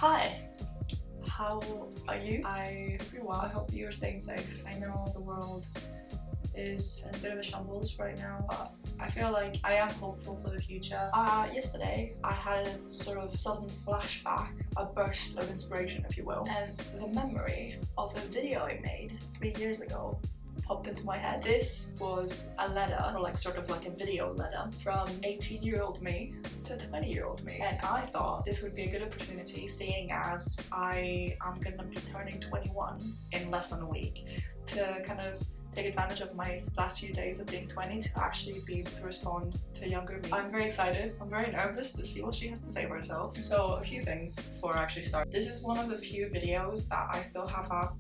Hi, how are you? I hope you're well. I hope you're staying safe. I know the world is in a bit of a shambles right now, but I feel like I am hopeful for the future. Yesterday I had a sort of sudden flashback, a burst of inspiration if you will, and the memory of a video I made 3 years ago popped into my head. This was a letter, or like sort of like a video letter from 18-year-old me to 20-year-old me, and I thought this would be a good opportunity, seeing as I am gonna be turning 21 in less than a week, to kind of take advantage of my last few days of being 20 to actually be able to respond to younger me. I'm very excited. I'm very nervous to see what she has to say for herself. So a few things before I actually start. This is one of the few videos that I still have up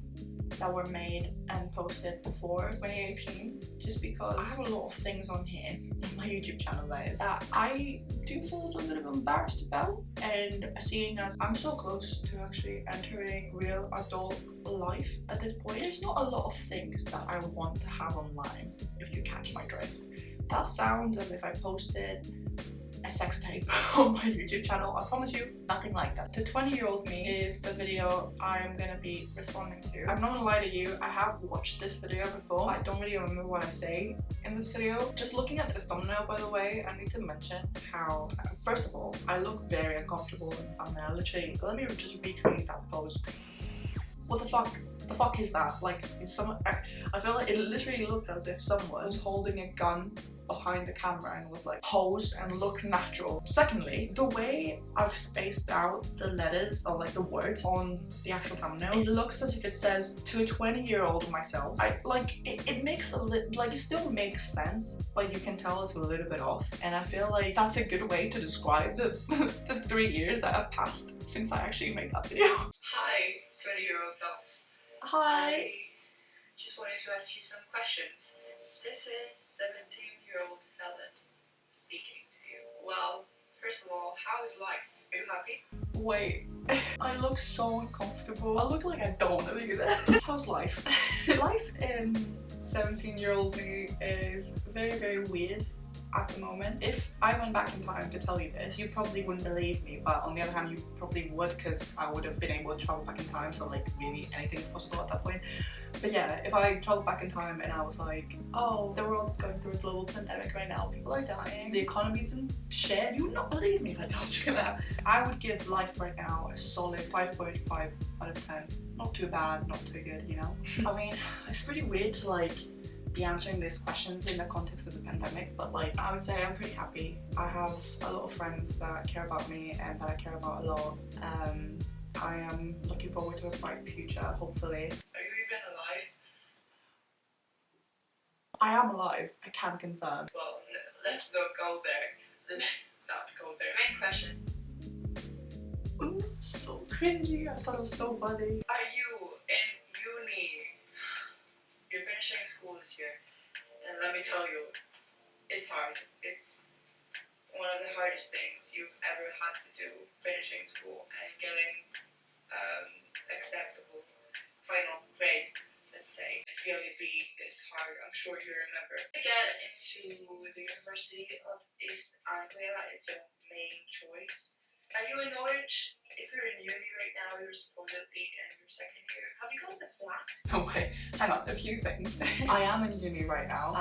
that were made and posted before 2018, just because I have a lot of things on here, on my YouTube channel that is, that I do feel a little bit of embarrassed about, and seeing as I'm so close to actually entering real adult life at this point, there's not a lot of things that I want to have online, if you catch my drift. That sounds as if I posted a sex tape on my YouTube channel. I promise you, nothing like that. The 20-year-old me is the video I'm gonna be responding to. I'm not gonna lie to you, I have watched this video before. I don't really remember what I say in this video. Just looking at this thumbnail, by the way, I need to mention how, first of all, I look very uncomfortable in the thumbnail. Literally, let me just recreate that pose. What the fuck? The fuck is that? Like, I feel like it literally looks as if someone was holding a gun behind the camera and was like, pose and look natural. Secondly, the way I've spaced out the letters, or like the words on the actual thumbnail, it looks as if it says to a 20-year-old myself. It makes it still makes sense, but you can tell it's a little bit off, and I feel like that's a good way to describe the 3 years that have passed since I actually made that video. Hi, 20-year-old self. Hi. I just wanted to ask you some questions. This is 17-year-old Helen speaking to you. Well, first of all, how is life? Are you happy? Wait, I look so uncomfortable. I look like I don't want to do that. How's life? Life in 17-year-old me is very, very weird at the moment. If I went back in time to tell you this, you probably wouldn't believe me, but on the other hand, you probably would, because I would have been able to travel back in time, so like really anything's possible at that point. But yeah, if I traveled back in time and I was like, oh, the world is going through a global pandemic right now, people are dying, the economy's in shit, you would not believe me if I told you that. I would give life right now a solid 5.5 out of 10. Not too bad, not too good, you know? I mean, it's pretty weird to like be answering these questions in the context of the pandemic, but like, I would say I'm pretty happy. I have a lot of friends that care about me and that I care about a lot. I am looking forward to a bright future, hopefully. Are you even alive? I am alive, I can confirm. Well, let's not go there. Let's not go there. Main question. Ooh, so cringy, I thought it was so funny. Are you in uni? You're finishing school this year, and let me tell you, it's hard. It's one of the hardest things you've ever had to do, finishing school and getting acceptable final grade, let's say. PLB is hard, I'm sure you remember. To get into the University of East Anglia, it's a main choice. Are you in Norwich? If you're in uni right now, you're supposedly in your second year. Have you gotten a flat? No way, hang on, a few things. I am in uni right now.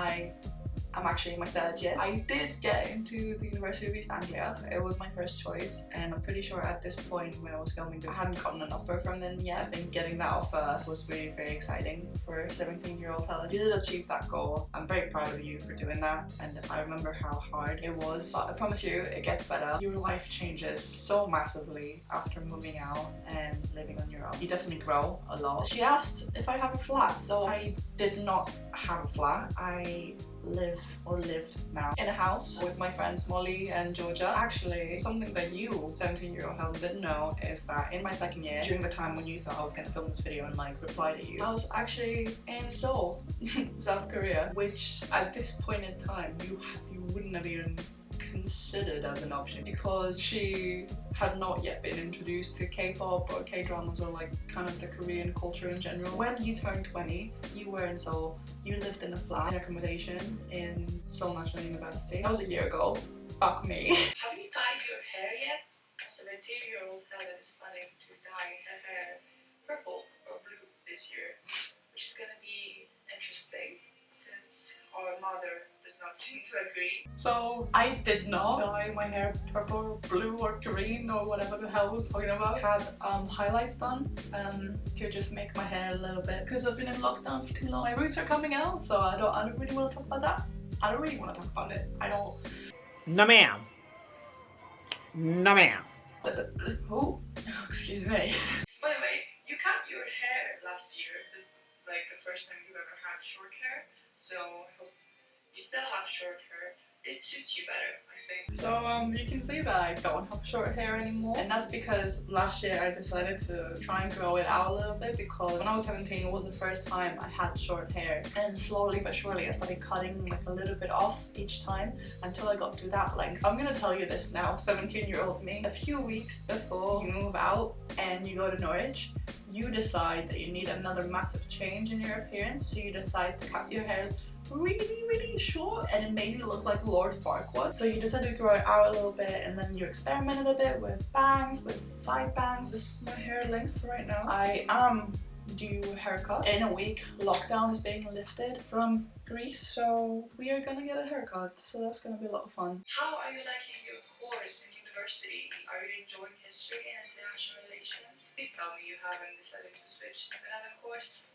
I'm actually in my 3rd year. I did get into the University of East Anglia. It was my first choice, and I'm pretty sure at this point when I was filming this, I hadn't gotten an offer from them yet. I think getting that offer was really very exciting for 17-year-old Helen. You did achieve that goal. I'm very proud of you for doing that, and I remember how hard it was, but I promise you, it gets better. Your life changes so massively after moving out and living on your own. You definitely grow a lot. She asked if I have a flat, so I did not have a flat. I lived now in a house with my friends Molly and Georgia. Actually, something that you, 17-year-old Helen, didn't know is that in my 2nd year, during the time when you thought I was gonna film this video and like reply to you, I was actually in Seoul, South Korea, which at this point in time you wouldn't have even considered as an option, because she had not yet been introduced to K-pop or K-dramas or like kind of the Korean culture in general. When you turned 20, you were in Seoul, you lived in a flat in accommodation in Seoul National University. That was a year ago. Fuck me. Have you dyed your hair yet? 17-year-old Helen is planning to dye her hair purple or blue this year, which is gonna be interesting since our mother does not seem to agree. So I did not dye my hair purple, blue or green or whatever the hell I was talking about. Had highlights done to just make my hair a little bit, because I've been in lockdown for too long. My roots are coming out, so I don't really want to talk about that. I don't really want to talk about it. I don't. No ma'am. No ma'am. Oh, excuse me. By the way, you cut your hair last year. This is like the first time you've ever had short hair, so I hope you still have short hair. It suits you better, I think. So you can see that I don't have short hair anymore, and that's because last year I decided to try and grow it out a little bit, because when I was 17 it was the first time I had short hair, and slowly but surely I started cutting like a little bit off each time until I got to that length. I'm gonna tell you this now, 17-year-old me. A few weeks before you move out and you go to Norwich, you decide that you need another massive change in your appearance, so you decide to cut your hair really short, and it made you look like Lord Farquaad. So you decided to grow it out a little bit, and then you experimented a bit with bangs, with side bangs. This is my hair length right now. I am due a haircut. In a week, lockdown is being lifted from Greece, so we are gonna get a haircut, so that's gonna be a lot of fun. How are you liking your course in university? Are you enjoying history and international relations? Please tell me you haven't decided to switch to another course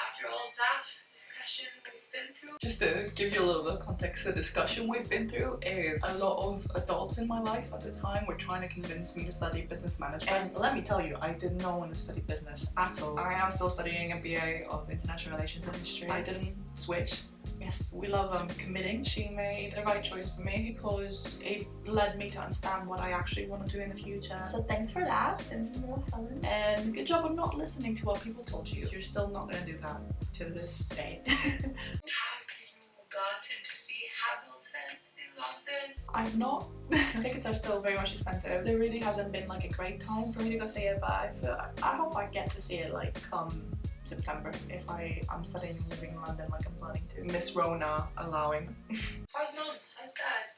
after all that discussion we've been through. Just to give you a little bit of context, the discussion we've been through is a lot of adults in my life at the time were trying to convince me to study business management. And let me tell you, I did not want to study business at all. I am still studying a BA of International Relations and History. I didn't switch. Yes, we love committing. She made the right choice for me because it led me to understand what I actually want to do in the future. So thanks for that, send me more Helen. And good job on not listening to what people told you. You're still not gonna do that to this day. Have you gotten to see Hamilton in London? I've not. Tickets are still very much expensive. There really hasn't been like a great time for me to go see it, but I hope I get to see it like come September, if I'm studying and living in London like I'm planning to. Miss Rona allowing. How's mom? How's dad?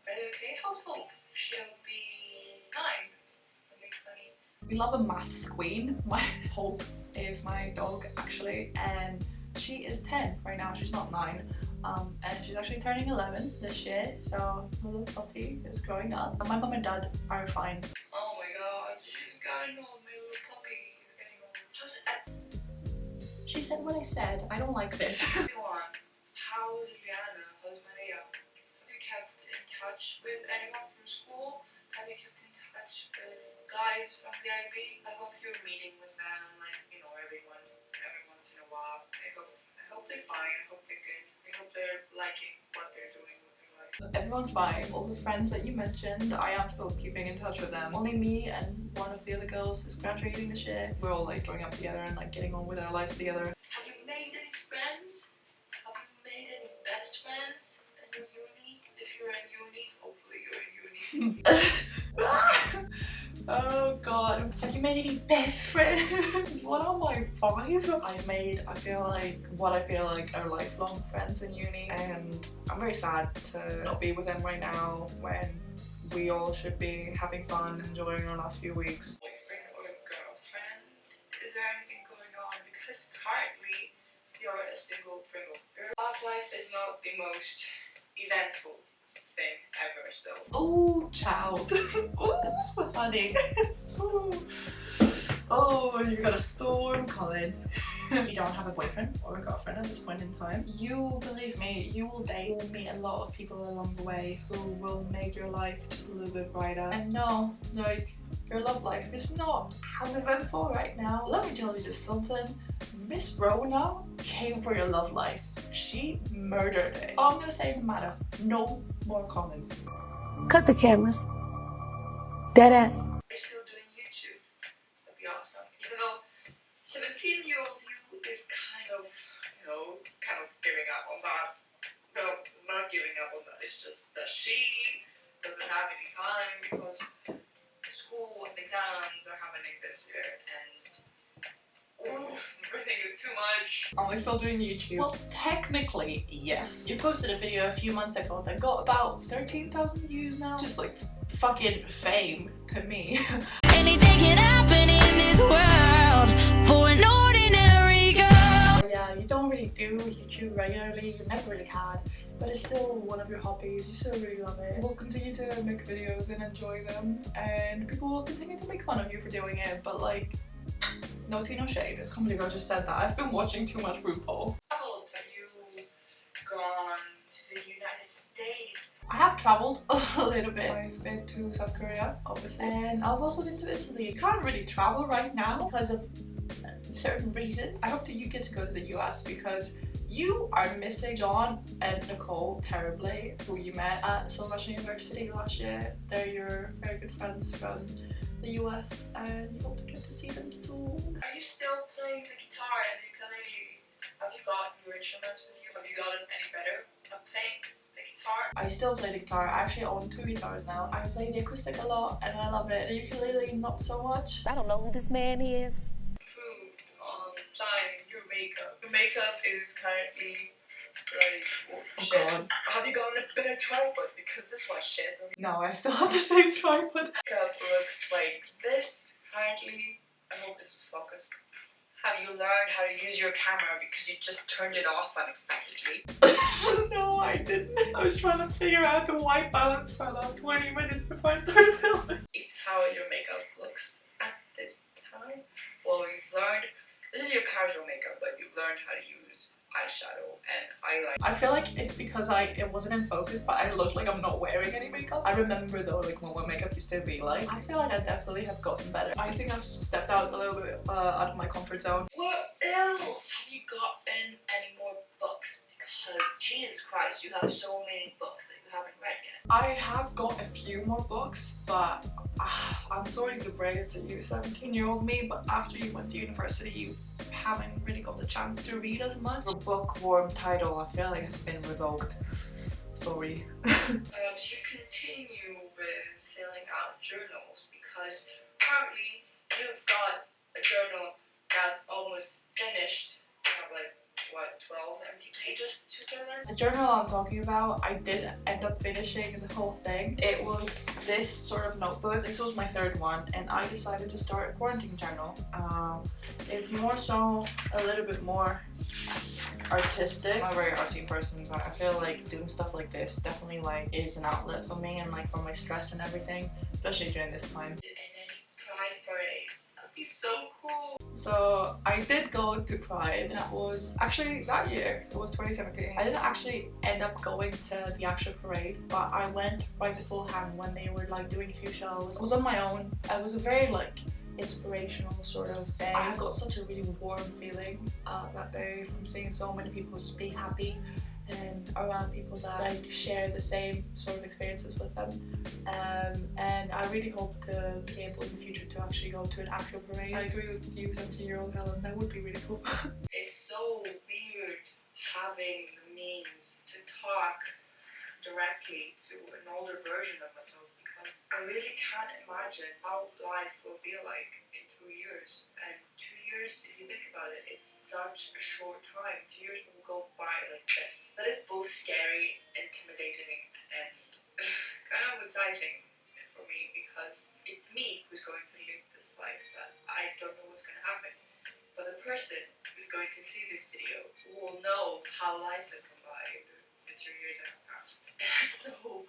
Are they okay? How's Hope? She'll be 9. I'll be 20. We love a maths queen. My Hope is my dog actually, and she is 10 right now. She's not 9. And she's actually turning 11 this year, so my little puppy is growing up. And my mum and dad are fine. Oh my god, she's gotten old. My little puppy is getting old. How's it? She said what I said. I don't like this. Everyone, how's Liana? How's Maria? Have you kept in touch with anyone from school? Have you kept in touch with guys from the IB? I hope you're meeting with them, like, you know, every once in a while. I hope they're fine. I hope they're good. I hope they're liking what they're doing with their life. Everyone's fine. All the friends that you mentioned, I am still keeping in touch with them. Only me and one of the other girls is graduating this year. We're all like growing up together and like getting on with our lives together. Have you made any friends? Have you made any best friends in your uni? If you're in uni, hopefully you're in uni. Oh god. Have you made any best friends? What am I, 5? I feel like are lifelong friends in uni, and I'm very sad to not be with them right now when we all should be having fun, enjoying our last few weeks. Boyfriend or girlfriend? Is there anything going on? Because currently you're a single Pringle. Your love life is not the most eventful thing ever, so. Oh, child. Oh, honey. Oh, you got a storm coming. If you don't have a boyfriend or a girlfriend at this point in time, you, believe me, you will date. You will meet a lot of people along the way who will make your life just a little bit brighter. And no, like, your love life is not as eventful right now. Let me tell you just something. Miss Rona came for your love life. She murdered it. All I'm gonna say in the matter, no more comments. Cut the cameras. Dead ass. You're still doing YouTube. That'd be awesome. Even though 17-year-old you is kind of giving up on that. No, not giving up on that. It's just that she doesn't have any time because school and exams are happening this year, and everything is too much. Am I still doing YouTube? Well, technically, yes. You posted a video a few months ago that got about 13,000 views now. Just like fucking fame to me. Anything can happen in this world for an ordinary girl. Yeah, you don't really do YouTube regularly, you never really had, but it's still one of your hobbies, you still really love it. We'll continue to make videos and enjoy them, and people will continue to make fun of you for doing it, but like, no tea, no shade. I can't believe I just said that. I've been watching too much RuPaul. Have you gone to the United States? I have travelled a little bit. I've been to South Korea, obviously, and I've also been to Italy. You can't really travel right now because of certain reasons. I hope that you get to go to the US because you are missing John and Nicole terribly, who you met at Sylvester University last year. They're your very good friends from the US, and you hope to get to see them soon. Are you still playing the guitar and the ukulele? Have you got your instruments with you? Have you gotten any better at playing the guitar? I still play the guitar. I actually own 2 guitars now. I play the acoustic a lot and I love it. The ukulele, not so much. I don't know who this man is. Improved on applying your makeup. Your makeup is currently like shit. God. Have you gotten a better tripod? Because this was shit. No, I still have the same tripod. Makeup looks like this currently. I hope this is focused. Have you learned how to use your camera because you just turned it off unexpectedly? No, I didn't. I was trying to figure out the white balance for about 20 minutes before I started filming. It's how your makeup looks at this time. Well, you've learned, this is your casual makeup, but you've learned how to use eyeshadow and eyeliner. I feel like it's because it wasn't in focus, but I look like I'm not wearing any makeup. I remember though, like what makeup used to be like. I feel like I definitely have gotten better. I think I've stepped out a little bit out of my comfort zone. What else? Have you gotten any more books? Because Jesus Christ, you have so many books that you haven't read yet. I have got a few more books, but I'm sorry to break it to you, 17-year-old me, but after you went to university, you haven't really got the chance to read as much. Your bookworm title, I feel like it's been revoked. Sorry. Do you continue with filling out journals? Because currently you've got a journal that's almost finished. You have like, what, 12 empty pages to fill in? The journal I'm talking about, I did end up finishing the whole thing. It was this sort of notebook. This was my 3rd one, and I decided to start a quarantine journal. It's more so a little bit more artistic. I'm a very artsy person, but I feel like doing stuff like this definitely like is an outlet for me and like for my stress and everything, especially during this time. And any pride parades? That'd be so cool. So I did go to Pride. That was actually that year. It was 2017. I didn't actually end up going to the actual parade, but I went right beforehand when they were like doing a few shows. I was on my own. It was a very like inspirational sort of day. I got such a really warm feeling that day from seeing so many people just being happy and around people that like share the same sort of experiences with them, and I really hope to be able in the future to actually go to an actual parade. I agree with you, 17-year-old Helen, that would be really cool. It's so weird having the means to talk directly to an older version of myself, because I really can't imagine how life will be like in 2 years. And 2 years, if you think about it, it's such a short time. 2 years will go by like this. That is both scary, intimidating, and kind of exciting for me, because it's me who's going to live this life that I don't know what's going to happen. But the person who's going to see this video will know how life has gone by in the 2 years that have passed. And that's so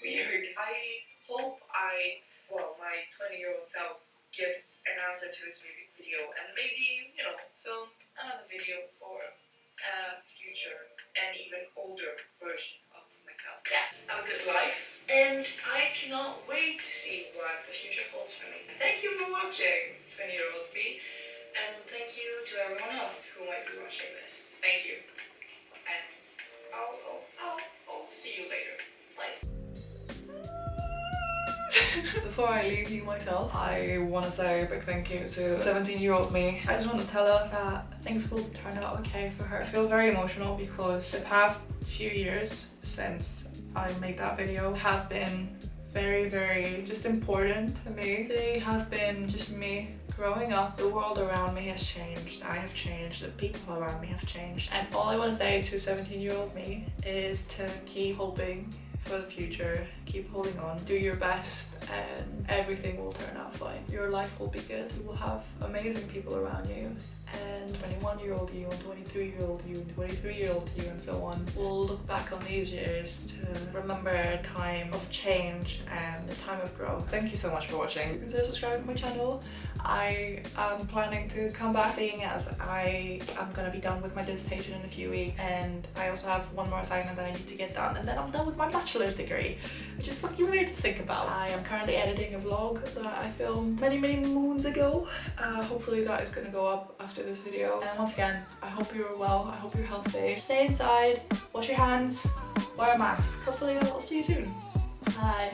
weird. I hope my 20-year-old self gives an answer to this video, and maybe, you know, film another video for a future and even older version of myself. Yeah, have a good life, and I cannot wait to see what the future holds for me. Thank you for watching, 20-year-old me, and thank you to everyone else who might be watching this. Thank you, and I'll see you later. Bye. Before I leave you myself, I want to say a big thank you to 17-year-old me. I just want to tell her that things will turn out okay for her. I feel very emotional because the past few years since I made that video have been very, very just important to me. They have been just me growing up. The world around me has changed. I have changed. The people around me have changed. And all I want to say to 17-year-old me is to keep hoping for the future. Keep holding on, do your best, and everything will turn out fine. Your life will be good. You will have amazing people around you, and 21-year-old you and 22-year-old you and 23-year-old you and so on will look back on these years to remember a time of change and a time of growth. Thank you so much for watching. Consider subscribing to my channel. I am planning to come back, seeing as I am going to be done with my dissertation in a few weeks, and I also have one more assignment that I need to get done, and then I'm done with my bachelor's degree, which is fucking weird to think about. I am currently editing a vlog that I filmed many moons ago. Hopefully that is going to go up after this video. And once again, I hope you're well, I hope you're healthy. Stay inside, wash your hands, wear a mask. Hopefully I'll see you soon. Bye.